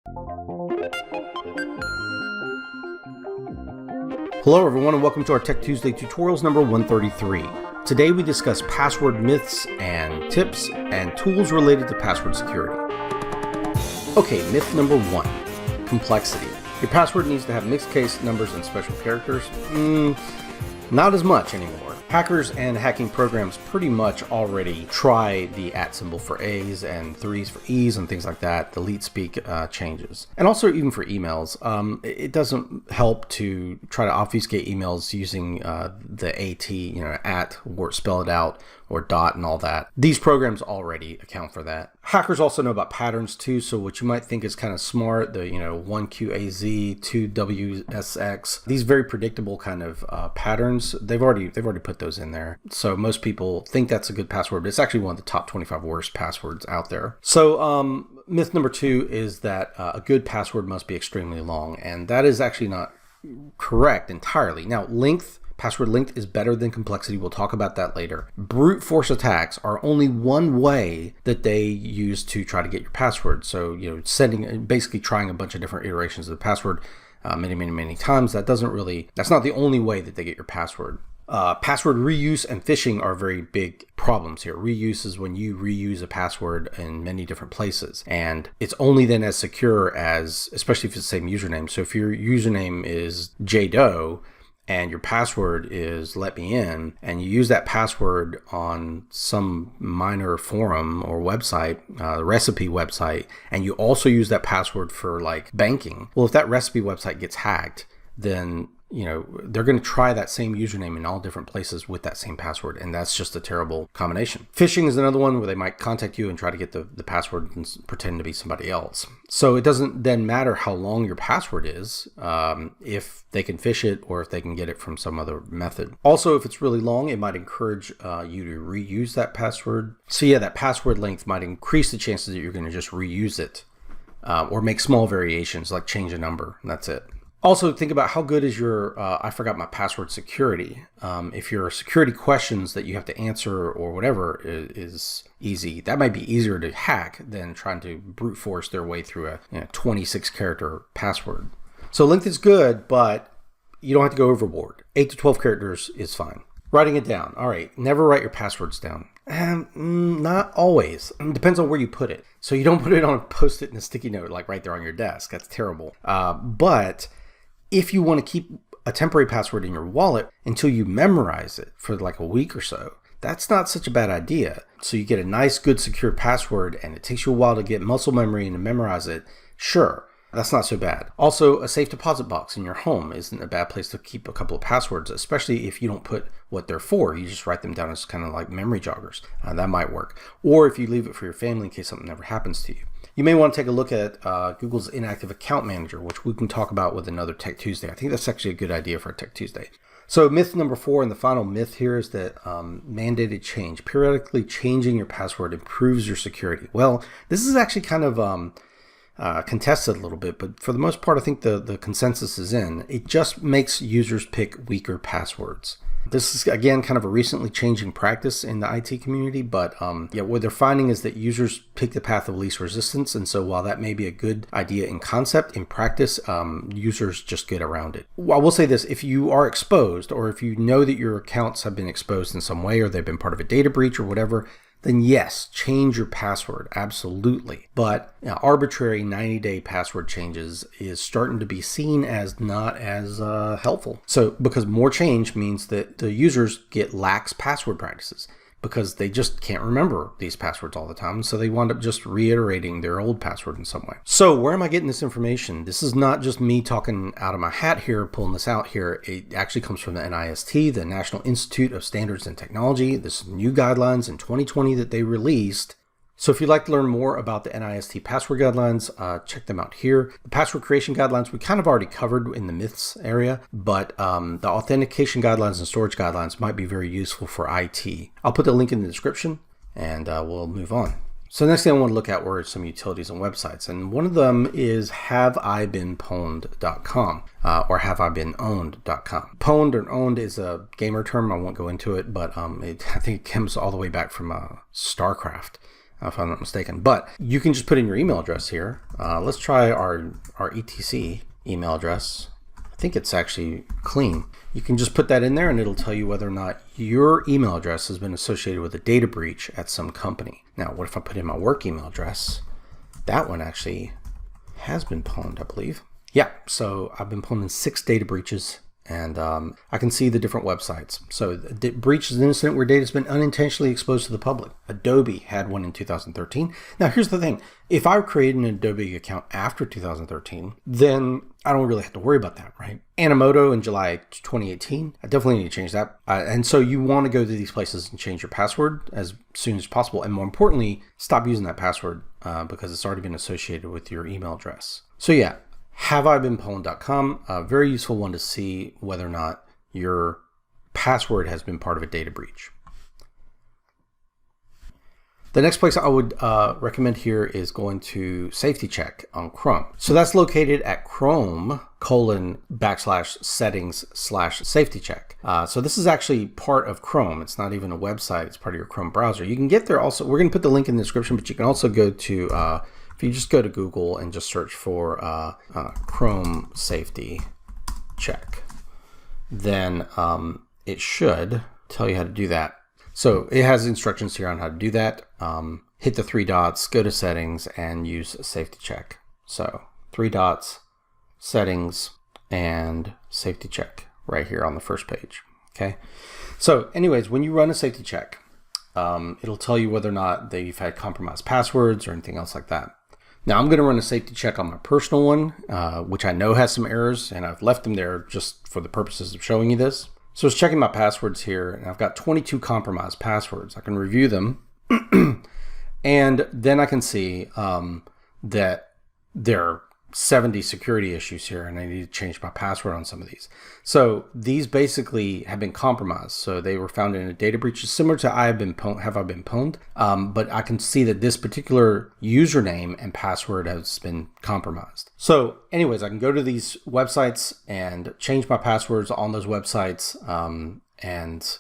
Hello everyone and welcome to our Tech Tuesday tutorials number 133. Today we discuss password myths and tips and tools related to password security. Okay, myth number 1, complexity. Your password needs to have mixed case numbers and special characters. Not as much anymore. Hackers and hacking programs pretty much already try the @ symbol for A's and 3's for E's and things like that. The leet speak changes. And also even for emails, it doesn't help to try to obfuscate emails using the AT, at, or spell it out, or dot and all that. These programs already account for that. Hackers also know about patterns too, so what you might think is kind of smart, the 1QAZ, 2WSX, these very predictable kind of patterns, they've already put those in there. So most people think that's a good password, but it's actually one of the top 25 worst passwords out there. So myth number 2 is that a good password must be extremely long, and that is actually not correct entirely. Now, password length is better than complexity. We'll talk about that later. Brute force attacks are only one way that they use to try to get your password. So, basically trying a bunch of different iterations of the password many times. That's not the only way that they get your password. Password reuse and phishing are very big problems here. Reuse is when you reuse a password in many different places, and it's only then as secure as, especially if it's the same username. So if your username is jdoe, and your password is let me in, and you use that password on some minor forum or website, recipe website, and you also use that password for like banking. Well, if that recipe website gets hacked, then they're going to try that same username in all different places with that same password, and that's just a terrible combination. Phishing is another one where they might contact you and try to get the password and pretend to be somebody else. So it doesn't then matter how long your password is, if they can phish it or if they can get it from some other method. Also, if it's really long, it might encourage you to reuse that password. So yeah, that password length might increase the chances that you're going to just reuse it, or make small variations like change a number, and that's it. Also, think about how good is your I forgot my password security. If your security questions that you have to answer or whatever is easy, that might be easier to hack than trying to brute force their way through a 26-character password. So length is good, but you don't have to go overboard. 8 to 12 characters is fine. Writing it down. All right, never write your passwords down. Not always. It depends on where you put it. So you don't put it on a post-it in a sticky note like right there on your desk. That's terrible. But if you want to keep a temporary password in your wallet until you memorize it for like a week or so, that's not such a bad idea. So you get a nice, good, secure password, and it takes you a while to get muscle memory and to memorize it. Sure, that's not so bad. Also, a safe deposit box in your home isn't a bad place to keep a couple of passwords, especially if you don't put what they're for. You just write them down as kind of like memory joggers. That might work. Or if you leave it for your family in case something ever happens to you. You may want to take a look at Google's Inactive Account Manager, which we can talk about with another Tech Tuesday. I think that's actually a good idea for a Tech Tuesday. So myth number 4, and the final myth here, is that mandated change. Periodically changing your password improves your security. Well, this is actually kind of contested a little bit, but for the most part, I think the consensus is in. It just makes users pick weaker passwords. This is, again, kind of a recently changing practice in the IT community, but what they're finding is that users pick the path of least resistance, and so while that may be a good idea in concept, in practice, users just get around it. Well, I will say this, if you are exposed, or if you know that your accounts have been exposed in some way, or they've been part of a data breach or whatever, then yes, change your password, absolutely. But arbitrary 90-day password changes is starting to be seen as not as helpful. So because more change means that the users get lax password practices, because they just can't remember these passwords all the time. So they wind up just reiterating their old password in some way. So where am I getting this information? This is not just me talking out of my hat here, pulling this out here. It actually comes from the NIST, the National Institute of Standards and Technology. This is new guidelines in 2020 that they released. So if you'd like to learn more about the NIST password guidelines, check them out here. The password creation guidelines we kind of already covered in the myths area, but the authentication guidelines and storage guidelines might be very useful for IT. I'll put the link in the description, and we'll move on. So the next thing I want to look at were some utilities and websites, and one of them is haveibeenpwned.com or haveibeenowned.com. Pwned or owned is a gamer term. I won't go into it, but I think it comes all the way back from StarCraft. if I'm not mistaken. But you can just put in your email address here. Let's try our etc email address. I think it's actually clean. You can just put that in there and it'll tell you whether or not your email address has been associated with a data breach at some company. Now, what if I put in my work email address? That one actually has been pwned, I believe. Yeah, so I've been pwned in 6 data breaches, and I can see the different websites. So the breach is an incident where data has been unintentionally exposed to the public. Adobe had one in 2013. Now, here's the thing. If I create an Adobe account after 2013, then I don't really have to worry about that, right? Animoto in July 2018, I definitely need to change that. And so you want to go to these places and change your password as soon as possible. And more importantly, stop using that password because it's already been associated with your email address. So yeah, haveibeenpwned.com, a very useful one to see whether or not your password has been part of a data breach. The next place I would recommend here is going to safetyCheck on Chrome. So that's located at Chrome:/settings/safetycheck. So this is actually part of Chrome. It's not even a website. It's part of your Chrome browser. You can get there also. We're going to put the link in the description, but you can also go to if you just go to Google and just search for Chrome Safety Check, then it should tell you how to do that. So it has instructions here on how to do that. Hit the 3 dots, go to settings, and use safetyCheck. So 3 dots, settings, and safetyCheck right here on the first page. Okay. So anyways, when you run a safetyCheck, it'll tell you whether or not that you've had compromised passwords or anything else like that. Now I'm going to run a safetyCheck on my personal one, which I know has some errors, and I've left them there just for the purposes of showing you this. So it's checking my passwords here, and I've got 22 compromised passwords. I can review them, and then I can see that there are 70 security issues here, and I need to change my password on some of these. So these basically have been compromised. So they were found in a data breach, similar to have I been pwned, but I can see that this particular username and password has been compromised. So anyways, I can go to these websites and change my passwords on those websites. And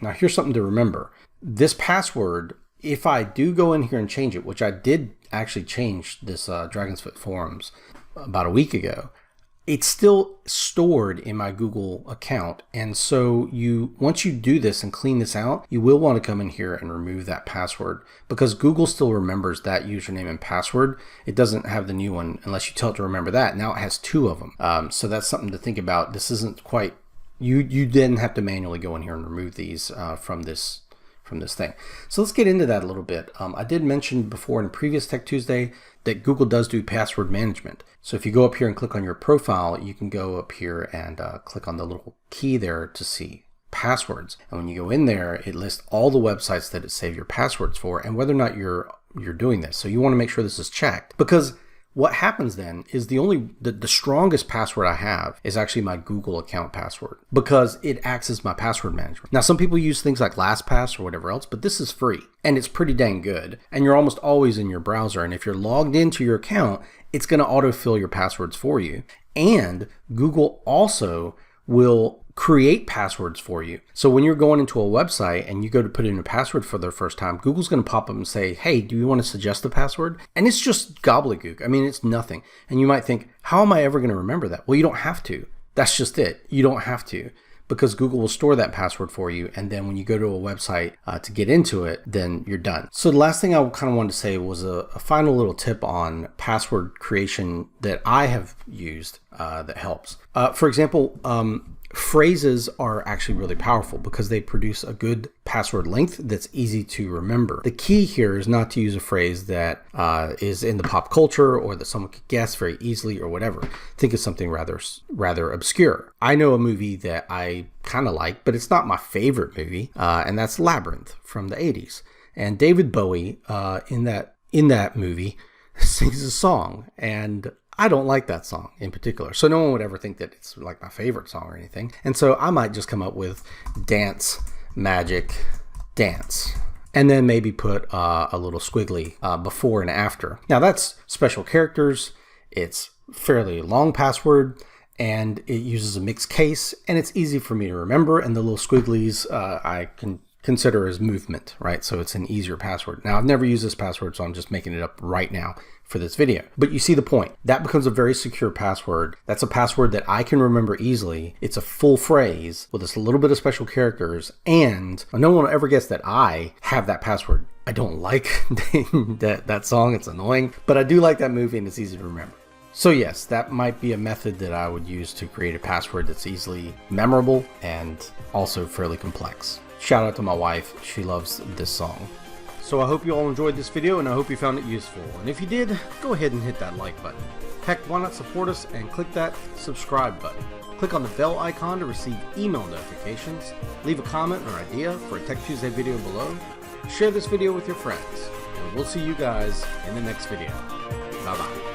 now here's something to remember. This password, if I do go in here and change it, which I did actually change this Dragon's Foot forums about a week ago, it's still stored in my Google account. And so once you do this and clean this out, you will want to come in here and remove that password, because Google still remembers that username and password. It doesn't have the new one unless you tell it to remember that. Now it has 2 of them. So that's something to think about. This isn't quite, you then have to manually go in here and remove these from this thing. So let's get into that a little bit. I did mention before in previous Tech Tuesday that Google does do password management. So if you go up here and click on your profile, you can go up here and click on the little key there to see passwords. And when you go in there, it lists all the websites that it saved your passwords for and whether or not you're doing this. So you want to make sure this is checked, because what happens then is the strongest password I have is actually my Google account password, because it acts as my password management. Now, some people use things like LastPass or whatever else, but this is free and it's pretty dang good. And you're almost always in your browser. And if you're logged into your account, it's going to autofill your passwords for you. And Google also will create passwords for you. So when you're going into a website and you go to put in a password for the first time, Google's going to pop up and say, hey, do you want to suggest a password? And it's just gobbledygook. I mean, it's nothing. And you might think, how am I ever going to remember that? Well, you don't have to. That's just it. You don't have to, because Google will store that password for you. And then when you go to a website to get into it, then you're done. So the last thing I kind of wanted to say was a final little tip on password creation that I have used that helps. For example, phrases are actually really powerful because they produce a good password length that's easy to remember. The key here is not to use a phrase that is in the pop culture or that someone could guess very easily or whatever. Think of something rather obscure. I know a movie that I kind of like, but it's not my favorite movie, and that's Labyrinth from the 80s. And David Bowie in that movie sings a song, and I don't like that song in particular. So no one would ever think that it's like my favorite song or anything. And so I might just come up with dance, magic, dance, and then maybe put a little squiggly before and after. Now that's special characters. It's fairly long password, and it uses a mixed case, and it's easy for me to remember. And the little squigglies, I can consider as movement, right? So it's an easier password. Now, I've never used this password, so I'm just making it up right now for this video. But you see the point. That becomes a very secure password. That's a password that I can remember easily. It's a full phrase with just a little bit of special characters, and no one will ever guess that I have that password. I don't like that song. It's annoying, but I do like that movie and it's easy to remember. So yes, that might be a method that I would use to create a password that's easily memorable and also fairly complex. Shout out to my wife. She loves this song. So I hope you all enjoyed this video and I hope you found it useful. And if you did, go ahead and hit that like button. Heck, why not support us and click that subscribe button. Click on the bell icon to receive email notifications. Leave a comment or idea for a Tech Tuesday video below. Share this video with your friends. And we'll see you guys in the next video. Bye-bye.